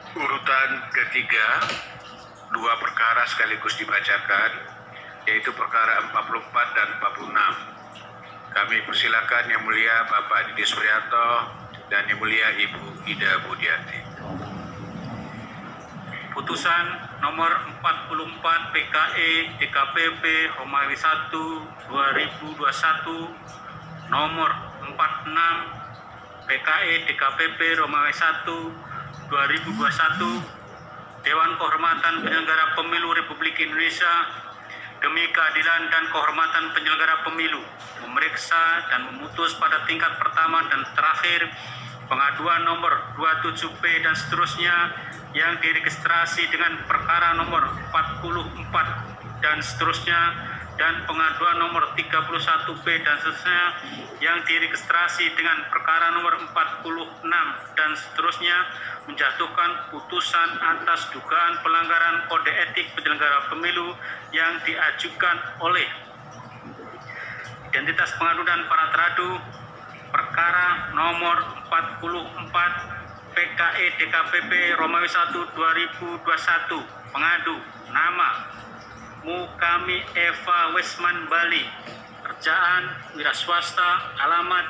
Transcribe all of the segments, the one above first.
Urutan ketiga, dua perkara sekaligus dibacakan, yaitu perkara 44 dan 46. Kami persilakan Yang Mulia Bapak Didi Supriyanto dan Yang Mulia Ibu Ida Budiati. Putusan nomor 44 PKE DKPP Romawi 1 2021, nomor 46 PKE DKPP Romawi 1 2021, Dewan Kehormatan Penyelenggara Pemilu Republik Indonesia demi keadilan dan kehormatan penyelenggara pemilu memeriksa dan memutus pada tingkat pertama dan terakhir pengaduan nomor 27P dan seterusnya yang diregistrasi dengan perkara nomor 44 dan seterusnya, dan pengaduan nomor 31P dan seterusnya yang diregistrasi dengan perkara nomor 46 dan seterusnya, menjatuhkan putusan atas dugaan pelanggaran kode etik penyelenggara pemilu yang diajukan oleh identitas pengadu dan para teradu perkara nomor 44 PKE DKPP Romawi 1 2021, pengadu nama Mukami Eva Wesman Bali, kerjaan wira swasta, alamat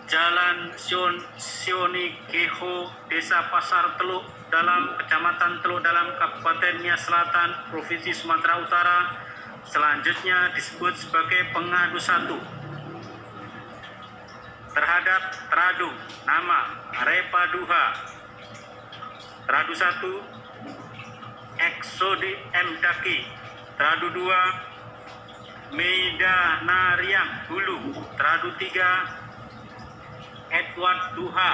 Jalan Sioni Geho, Desa Pasar Teluk Dalam, Kecamatan Teluk Dalam, Kabupaten Nias Selatan, Provinsi Sumatera Utara, selanjutnya disebut sebagai pengadu 1. Terhadap teradu nama Repa Duha, teradu 1 Eksodi M. Daki, teradu 2 Meida Nariam Hulu, teradu 3 Edward Duha,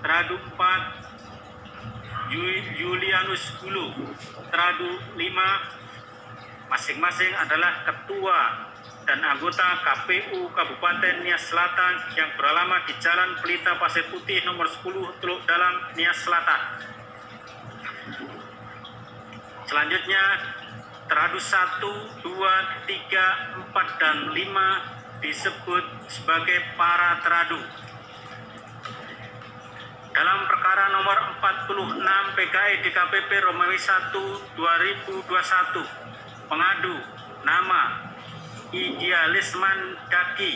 teradu 4 Julianus Hulu, teradu 5, masing-masing adalah ketua dan anggota KPU Kabupaten Nias Selatan yang beralamat di Jalan Pelita Pasir Putih nomor 10 Teluk Dalam, Nias Selatan. Selanjutnya teradu 1, 2, 3, 4, dan 5 disebut sebagai para teradu. Dalam perkara nomor 46 PKE DKPP Romawi 1 2021, pengadu nama Igya Lisman Daki,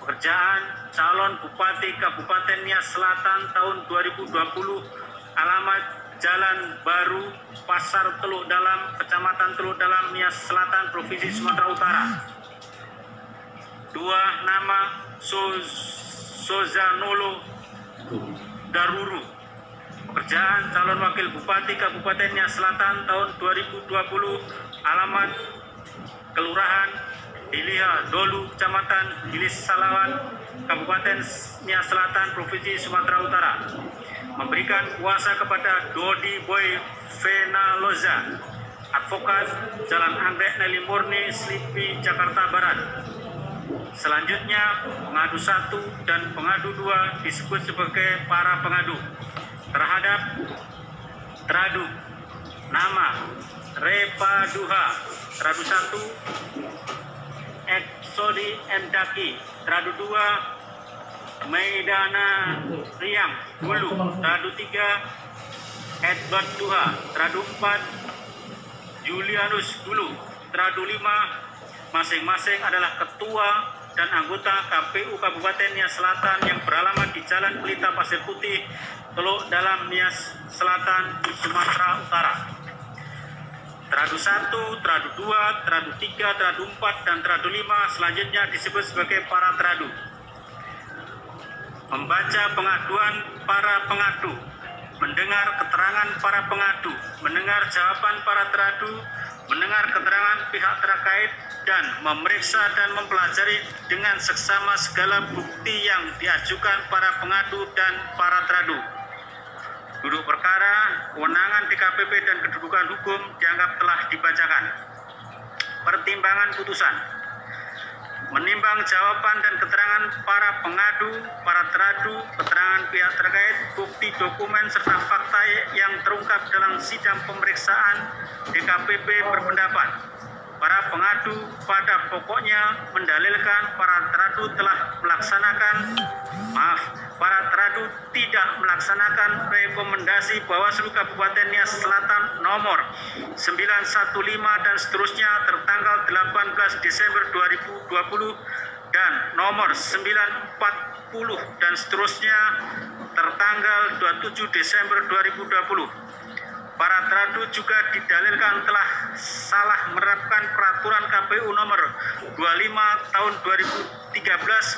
pekerjaan calon Bupati Kabupaten Nias Selatan tahun 2020, alamat Jalan Baru, Pasar Teluk Dalam, Kecamatan Teluk Dalam, Nias Selatan, Provinsi Sumatera Utara. 2. Nama Sozanolo Daruru, pekerjaan calon Wakil Bupati Kabupaten Nias Selatan tahun 2020, alamat Kelurahan Ilia Dolu, Kecamatan Gilis Salawan, Kabupaten Nias Selatan, Provinsi Sumatera Utara. Memberikan kuasa kepada Dodi Boy Venaloza, advokat, Jalan Anggrek Nelly Murni, Slipi, Jakarta Barat. Selanjutnya, pengadu 1 dan pengadu 2 disebut sebagai para pengadu. Terhadap teradu nama Repa Duha, teradu 1 Eksodi M. Daki, teradu 2 Meidana Riang Hulu, teradu 3 Edward Duha, teradu 4 Julianus Hulu, teradu 5, masing-masing adalah ketua dan anggota KPU Kabupaten Nias Selatan yang beralamat di Jalan Pelita Pasir Putih, Teluk Dalam, Nias Selatan, Sumatera Utara. Teradu 1, teradu 2, teradu 3, teradu 4, dan teradu 5 selanjutnya disebut sebagai para teradu. Membaca pengaduan para pengadu, mendengar keterangan para pengadu, mendengar jawaban para teradu, mendengar keterangan pihak terkait, dan memeriksa dan mempelajari dengan seksama segala bukti yang diajukan para pengadu dan para teradu. Duduk perkara, kewenangan DKPP dan kedudukan hukum dianggap telah dibacakan. Pertimbangan putusan: menimbang jawaban dan keterangan para pengadu, para teradu, keterangan pihak terkait, bukti dokumen serta fakta yang terungkap dalam sidang pemeriksaan, DKPP berpendapat para pengadu pada pokoknya mendalilkan para teradu tidak melaksanakan rekomendasi Bawaslu Kabupaten Nias Selatan nomor 915 dan seterusnya tertanggal 18 Desember 2020 dan nomor 940 dan seterusnya tertanggal 27 Desember 2020. Para teradu juga didalilkan telah salah menerapkan peraturan KPU nomor 25 tahun 2013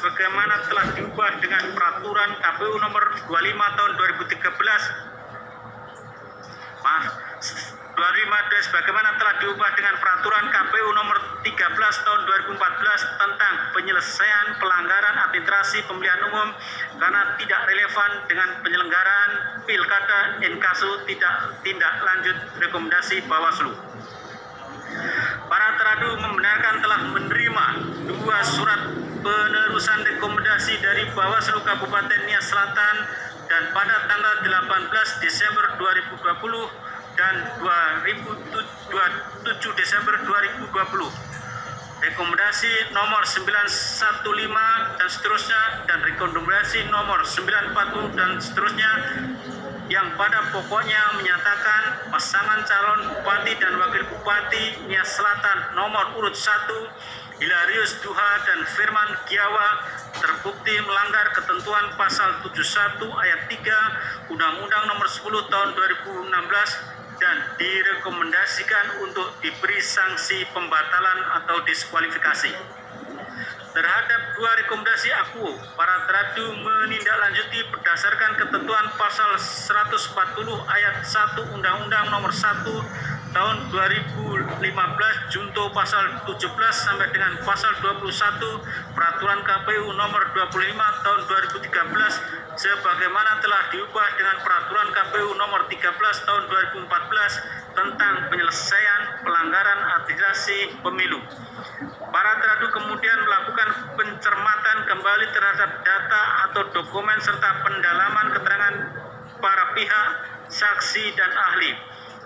bagaimana telah diubah dengan peraturan KPU nomor 25 tahun 25 bagaimana telah diubah dengan peraturan KPU nomor 13 tahun 2014 tentang penyelesaian pelanggaran administrasi pemilihan umum karena tidak relevan dengan penyelenggaraan pilkada inkasu tindak lanjut rekomendasi Bawaslu. Para teradu membenarkan telah menerima 2 surat penerusan rekomendasi dari Bawaslu Kabupaten Nias Selatan dan pada tanggal 18 Desember 2020 dan 27 Desember 2020. Rekomendasi nomor 915 dan seterusnya dan rekomendasi nomor 940 dan seterusnya yang pada pokoknya menyatakan pasangan calon bupati dan wakil bupati Nias Selatan nomor urut 1 Hilarius Duha dan Firman Giawa terbukti melanggar ketentuan pasal 71 ayat 3 Undang-Undang nomor 10 tahun 2016 dan direkomendasikan untuk diberi sanksi pembatalan atau diskualifikasi. Terhadap 2 rekomendasi aku, para teradu menindaklanjuti berdasarkan ketentuan pasal 140 ayat 1 Undang-Undang nomor 1 tahun 2015 junto pasal 17 sampai dengan pasal 21 peraturan KPU nomor 25 tahun 2013 sebagaimana telah diubah dengan peraturan KPU nomor 13 tahun 2014 tentang penyelesaian pelanggaran administrasi pemilu. Para teradu kemudian melakukan pencermatan kembali terhadap data atau dokumen serta pendalaman keterangan para pihak, saksi dan ahli.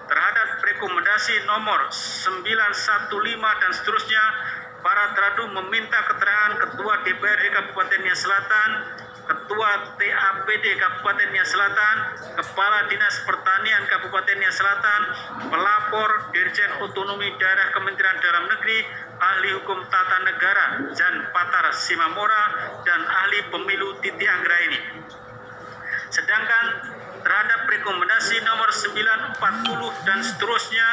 Terhadap rekomendasi nomor 915 dan seterusnya, para teradu meminta keterangan Ketua DPRD Kabupaten Nias Selatan, Ketua TAPD Kabupaten Nias Selatan, Kepala Dinas Pertanian Kabupaten Nias Selatan, pelapor Dirjen Otonomi Daerah Kementerian Dalam Negeri, ahli hukum tata negara Jan Patar Simamora, dan ahli pemilu Titi Anggraini. Sedangkan terhadap rekomendasi nomor 940 dan seterusnya,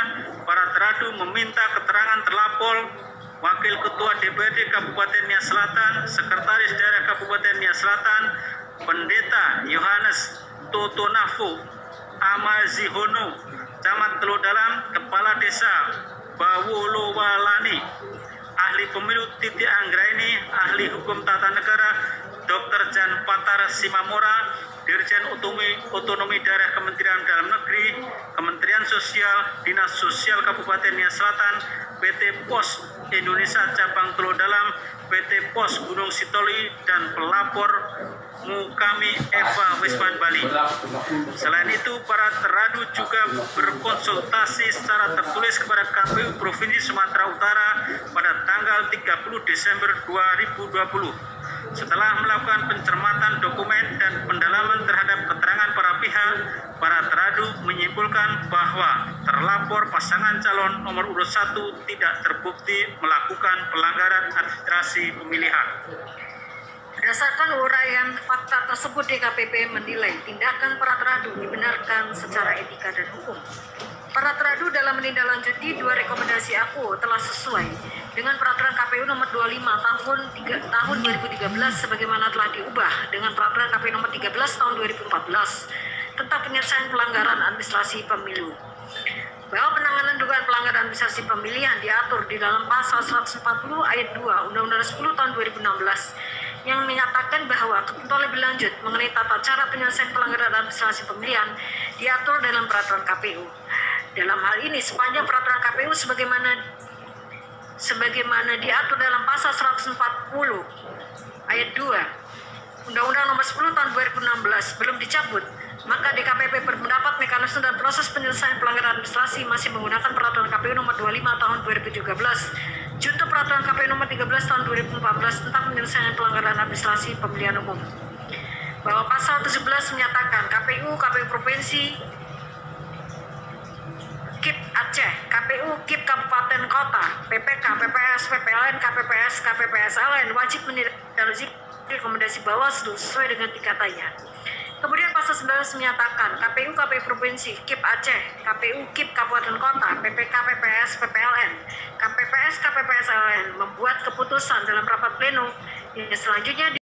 para teradu meminta keterangan terlapor Wakil Ketua DPRD Kabupaten Nias Selatan, Sekretaris Daerah Kabupaten Nias Selatan, Pendeta Yohanes Totonafo Amazihono, Camat Telodalam, Kepala Desa Bawolowalani, ahli pemilu Titi Anggraini, ahli hukum tata negara Dr. Jan Patar Simamora, Dirjen Otonomi Daerah Kementerian Dalam Negeri, Kementerian Sosial, Dinas Sosial Kabupaten Nias Selatan, PT Pos Indonesia Cabang Telodalam, PT Pos Gunung Sitoli, dan pelapor Mukami Eva Wisman Bali. Selain itu, para teradu juga berkonsultasi secara tertulis kepada KPU Provinsi Sumatera Utara pada tanggal 30 Desember 2020. Setelah melakukan pencermatan dokumen dan pendalaman terhadap keterangan para pihak, para teradu menyimpulkan bahwa terlapor pasangan calon nomor urut 1 tidak terbukti melakukan pelanggaran administrasi pemilihan. Berdasarkan uraian fakta tersebut, DKPP menilai tindakan para teradu dibenarkan secara etika dan hukum. Para teradu dalam menindaklanjuti 2 rekomendasi aku telah sesuai dengan peraturan KPU nomor 25 tahun 2013 sebagaimana telah diubah dengan peraturan KPU nomor 13 tahun 2014 tentang penyelesaian pelanggaran administrasi pemilu. Bahwa penanganan dugaan pelanggaran administrasi pemilihan diatur di dalam pasal 140 ayat 2 Undang-Undang 10 tahun 2016 yang menyatakan bahwa ketentuan lebih lanjut mengenai tata cara penyelesaian pelanggaran administrasi pemilihan diatur dalam peraturan KPU. Dalam hal ini, sepanjang peraturan KPU sebagaimana diatur dalam pasal 140 ayat 2 Undang-Undang nomor 10 tahun 2016 belum dicabut, Maka DKPP berpendapat mekanisme dan proses penyelesaian pelanggaran administrasi masih menggunakan Peraturan KPU Nomor 25 Tahun 2013, junto Peraturan KPU Nomor 13 Tahun 2014 tentang penyelesaian pelanggaran administrasi pemilihan umum. Bahwa pasal 17 menyatakan KPU Provinsi, KIP Aceh, KPU KIP Kabupaten Kota, PPK, PPS, PPLN, KPPS, KPPSLN wajib menindaklanjuti rekomendasi Bawaslu sesuai dengan tingkatannya. Kemudian pasal 19 menyatakan KPU Provinsi, KIP Aceh, KPU KIP Kabupaten Kota, PPK, PPS, PPLN, KPPS, KPPSLN membuat keputusan dalam rapat pleno yang selanjutnya